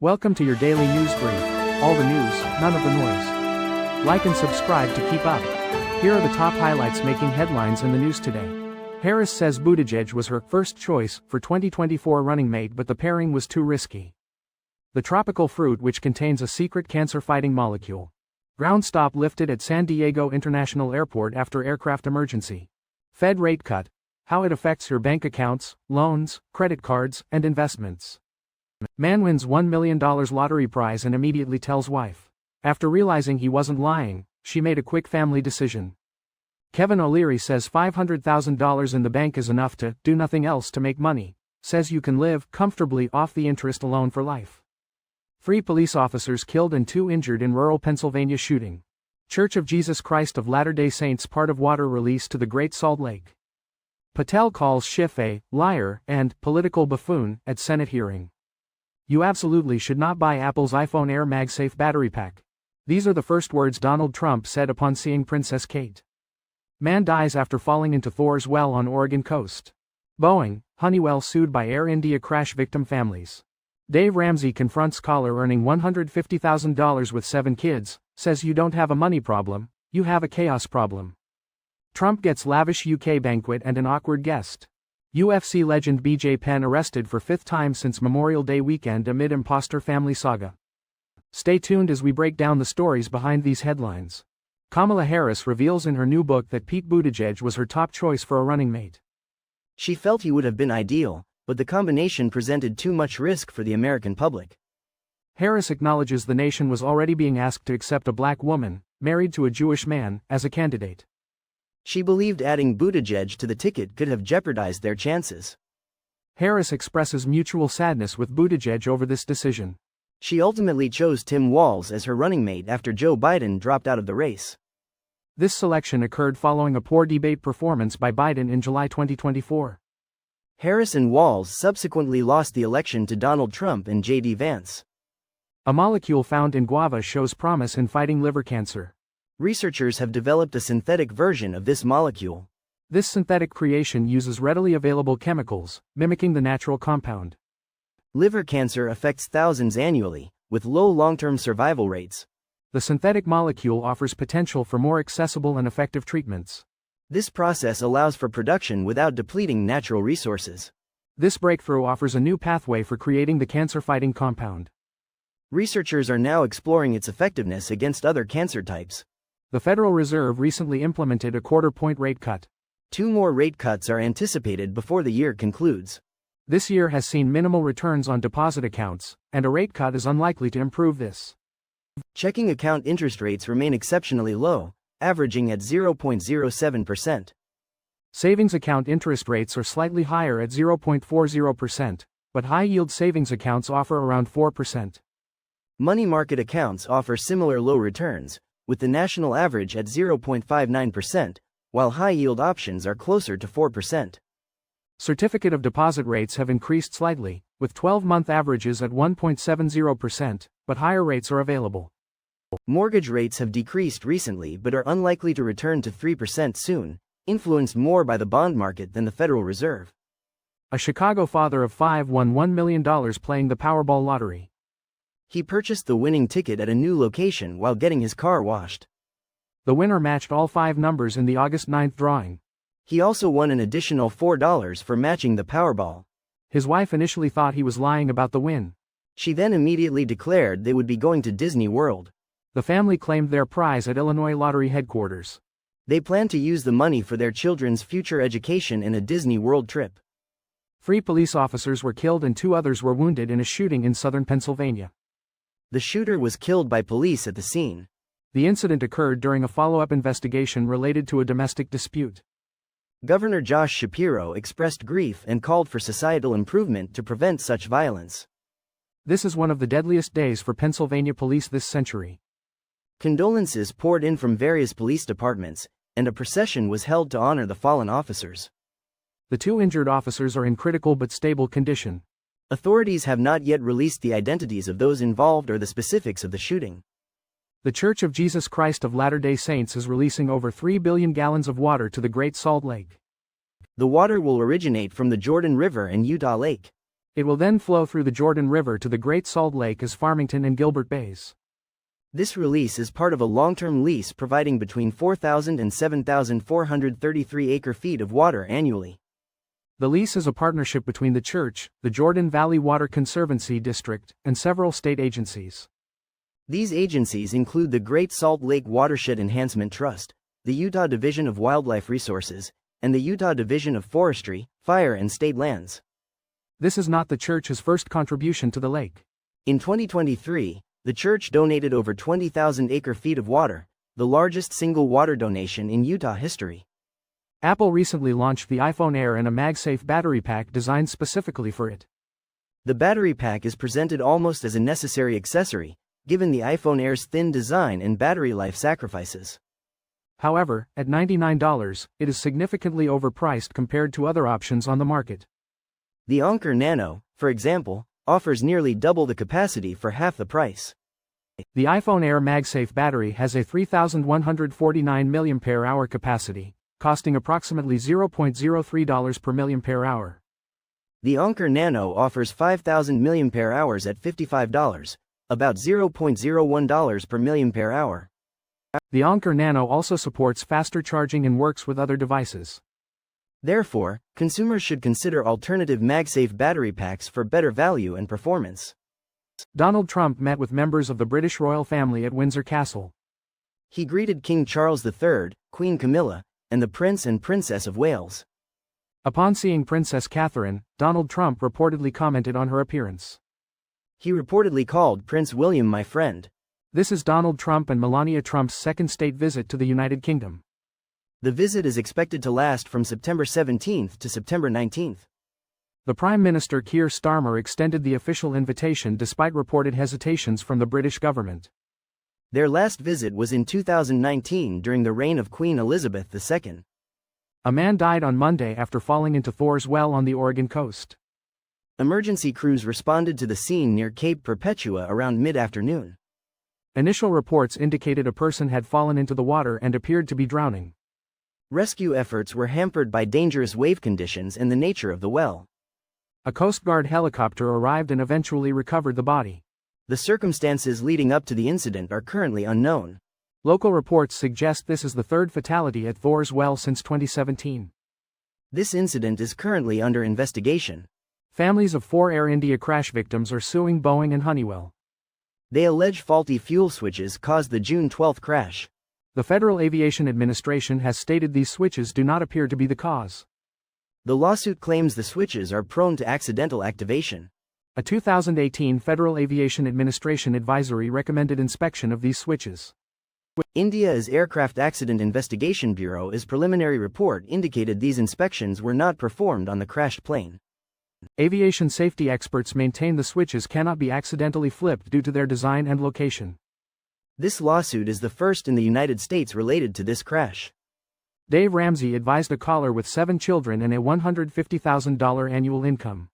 Welcome to your daily news brief. All the news, none of the noise. Like and subscribe to keep up. Here are the top highlights making headlines in the news today. Harris says Buttigieg was her first choice for 2024 running mate, but the pairing was too risky. The tropical fruit, which contains a secret cancer-fighting molecule. Ground stop lifted at San Diego International Airport after aircraft emergency. Fed rate cut. How it affects your bank accounts, loans, credit cards, and investments. Man wins $1 million lottery prize and immediately tells wife. After realizing he wasn't lying, she made a quick family decision. Kevin O'Leary says $500,000 in the bank is enough to do nothing else to make money. Says you can live comfortably off the interest alone for life. 3 police officers killed and 2 injured in rural Pennsylvania shooting. Church of Jesus Christ of Latter-day Saints part of water released to the Great Salt Lake. Patel calls Schiff a liar and political buffoon at Senate hearing. You absolutely should not buy Apple's iPhone Air MagSafe battery pack. These are the first words Donald Trump said upon seeing Princess Kate. Man dies after falling into Thor's well on Oregon coast. Boeing, Honeywell sued by Air India crash victim families. Dave Ramsey confronts caller earning $150,000 with 7 kids, says you don't have a money problem, you have a chaos problem. Trump gets lavish UK banquet and an awkward guest. UFC legend BJ Penn arrested for 5th time since Memorial Day weekend amid imposter family saga. Stay tuned as we break down the stories behind these headlines. Kamala Harris reveals in her new book that Pete Buttigieg was her top choice for a running mate. She felt he would have been ideal, but the combination presented too much risk for the American public. Harris acknowledges the nation was already being asked to accept a black woman, married to a Jewish man, as a candidate. She believed adding Buttigieg to the ticket could have jeopardized their chances. Harris expresses mutual sadness with Buttigieg over this decision. She ultimately chose Tim Walz as her running mate after Joe Biden dropped out of the race. This selection occurred following a poor debate performance by Biden in July 2024. Harris and Walz subsequently lost the election to Donald Trump and J.D. Vance. A molecule found in guava shows promise in fighting liver cancer. Researchers have developed a synthetic version of this molecule. This synthetic creation uses readily available chemicals, mimicking the natural compound. Liver cancer affects thousands annually, with low long-term survival rates. The synthetic molecule offers potential for more accessible and effective treatments. This process allows for production without depleting natural resources. This breakthrough offers a new pathway for creating the cancer-fighting compound. Researchers are now exploring its effectiveness against other cancer types. The Federal Reserve recently implemented a quarter-point rate cut. 2 more rate cuts are anticipated before the year concludes. This year has seen minimal returns on deposit accounts, and a rate cut is unlikely to improve this. Checking account interest rates remain exceptionally low, averaging at 0.07%. Savings account interest rates are slightly higher at 0.40%, but high-yield savings accounts offer around 4%. Money market accounts offer similar low returns, with the national average at 0.59%, while high-yield options are closer to 4%. Certificate of deposit rates have increased slightly, with 12-month averages at 1.70%, but higher rates are available. Mortgage rates have decreased recently but are unlikely to return to 3% soon, influenced more by the bond market than the Federal Reserve. A Chicago father of 5 won $1 million playing the Powerball lottery. He purchased the winning ticket at a new location while getting his car washed. The winner matched all 5 numbers in the August 9th drawing. He also won an additional $4 for matching the Powerball. His wife initially thought he was lying about the win. She then immediately declared they would be going to Disney World. The family claimed their prize at Illinois Lottery headquarters. They plan to use the money for their children's future education and a Disney World trip. 3 police officers were killed and 2 others were wounded in a shooting in southern Pennsylvania. The shooter was killed by police at the scene. The incident occurred during a follow-up investigation related to a domestic dispute. Governor Josh Shapiro expressed grief and called for societal improvement to prevent such violence. This is one of the deadliest days for Pennsylvania police this century. Condolences poured in from various police departments, and a procession was held to honor the fallen officers. The 2 injured officers are in critical but stable condition. Authorities have not yet released the identities of those involved or the specifics of the shooting. The Church of Jesus Christ of Latter-day Saints is releasing over 3 billion gallons of water to the Great Salt Lake. The water will originate from the Jordan River and Utah Lake. It will then flow through the Jordan River to the Great Salt Lake as Farmington and Gilbert Bays. This release is part of a long-term lease providing between 4,000 and 7,433 acre-feet of water annually. The lease is a partnership between the church, the Jordan Valley Water Conservancy District, and several state agencies. These agencies include the Great Salt Lake Watershed Enhancement Trust, the Utah Division of Wildlife Resources, and the Utah Division of Forestry, Fire and State Lands. This is not the church's first contribution to the lake. In 2023, the church donated over 20,000 acre-feet of water, the largest single water donation in Utah history. Apple recently launched the iPhone Air and a MagSafe battery pack designed specifically for it. The battery pack is presented almost as a necessary accessory, given the iPhone Air's thin design and battery life sacrifices. However, at $99, it is significantly overpriced compared to other options on the market. The Anker Nano, for example, offers nearly double the capacity for half the price. The iPhone Air MagSafe battery has a 3,149 mAh capacity, costing approximately $0.03 per mAh. The Anker Nano offers 5,000 mAh at $55, about $0.01 per mAh. The Anker Nano also supports faster charging and works with other devices. Therefore, consumers should consider alternative MagSafe battery packs for better value and performance. Donald Trump met with members of the British royal family at Windsor Castle. He greeted King Charles III, Queen Camilla, and the Prince and Princess of Wales. Upon seeing Princess Catherine, Donald Trump reportedly commented on her appearance. He reportedly called Prince William my friend. This is Donald Trump and Melania Trump's second state visit to the United Kingdom. The visit is expected to last from September 17 to September 19. The Prime Minister Keir Starmer extended the official invitation despite reported hesitations from the British government. Their last visit was in 2019 during the reign of Queen Elizabeth II. A man died on Monday after falling into Thor's Well on the Oregon coast. Emergency crews responded to the scene near Cape Perpetua around mid-afternoon. Initial reports indicated a person had fallen into the water and appeared to be drowning. Rescue efforts were hampered by dangerous wave conditions and the nature of the well. A Coast Guard helicopter arrived and eventually recovered the body. The circumstances leading up to the incident are currently unknown. Local reports suggest this is the third fatality at Thor's Well since 2017. This incident is currently under investigation. Families of 4 Air India crash victims are suing Boeing and Honeywell. They allege faulty fuel switches caused the June 12 crash. The Federal Aviation Administration has stated these switches do not appear to be the cause. The lawsuit claims the switches are prone to accidental activation. A 2018 Federal Aviation Administration advisory recommended inspection of these switches. India's Aircraft Accident Investigation Bureau's preliminary report indicated these inspections were not performed on the crashed plane. Aviation safety experts maintain the switches cannot be accidentally flipped due to their design and location. This lawsuit is the first in the United States related to this crash. Dave Ramsey advised a caller with 7 children and a $150,000 annual income.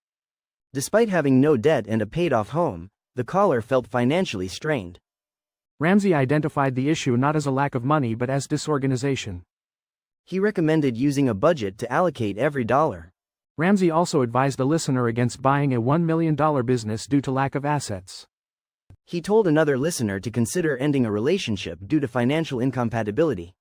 Despite having no debt and a paid-off home, the caller felt financially strained. Ramsey identified the issue not as a lack of money but as disorganization. He recommended using a budget to allocate every dollar. Ramsey also advised a listener against buying a $1 million business due to lack of assets. He told another listener to consider ending a relationship due to financial incompatibility.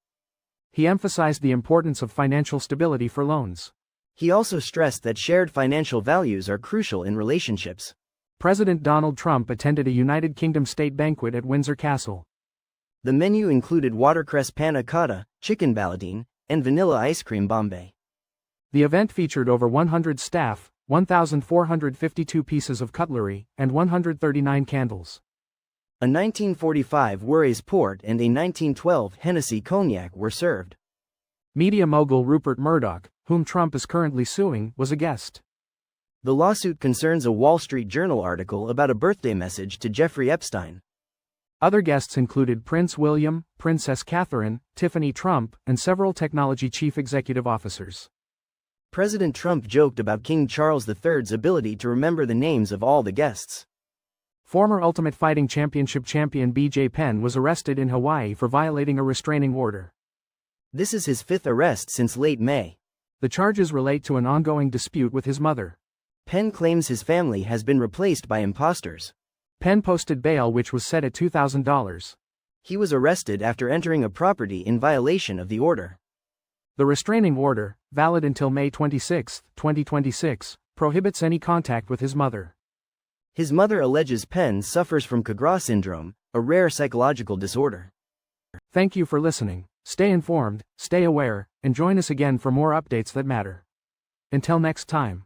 He emphasized the importance of financial stability for loans. He also stressed that shared financial values are crucial in relationships. President Donald Trump attended a United Kingdom state banquet at Windsor Castle. The menu included watercress panna cotta, chicken ballotine, and vanilla ice cream Bombay. The event featured over 100 staff, 1,452 pieces of cutlery, and 139 candles. A 1945 Warres Port and a 1912 Hennessy Cognac were served. Media mogul Rupert Murdoch, whom Trump is currently suing, was a guest. The lawsuit concerns a Wall Street Journal article about a birthday message to Jeffrey Epstein. Other guests included Prince William, Princess Catherine, Tiffany Trump, and several technology chief executive officers. President Trump joked about King Charles III's ability to remember the names of all the guests. Former Ultimate Fighting Championship champion BJ Penn was arrested in Hawaii for violating a restraining order. This is his 5th arrest since late May. The charges relate to an ongoing dispute with his mother. Penn claims his family has been replaced by imposters. Penn posted bail which was set at $2,000. He was arrested after entering a property in violation of the order. The restraining order, valid until May 26, 2026, prohibits any contact with his mother. His mother alleges Penn suffers from Kagura syndrome, a rare psychological disorder. Thank you for listening. Stay informed, stay aware, and join us again for more updates that matter. Until next time.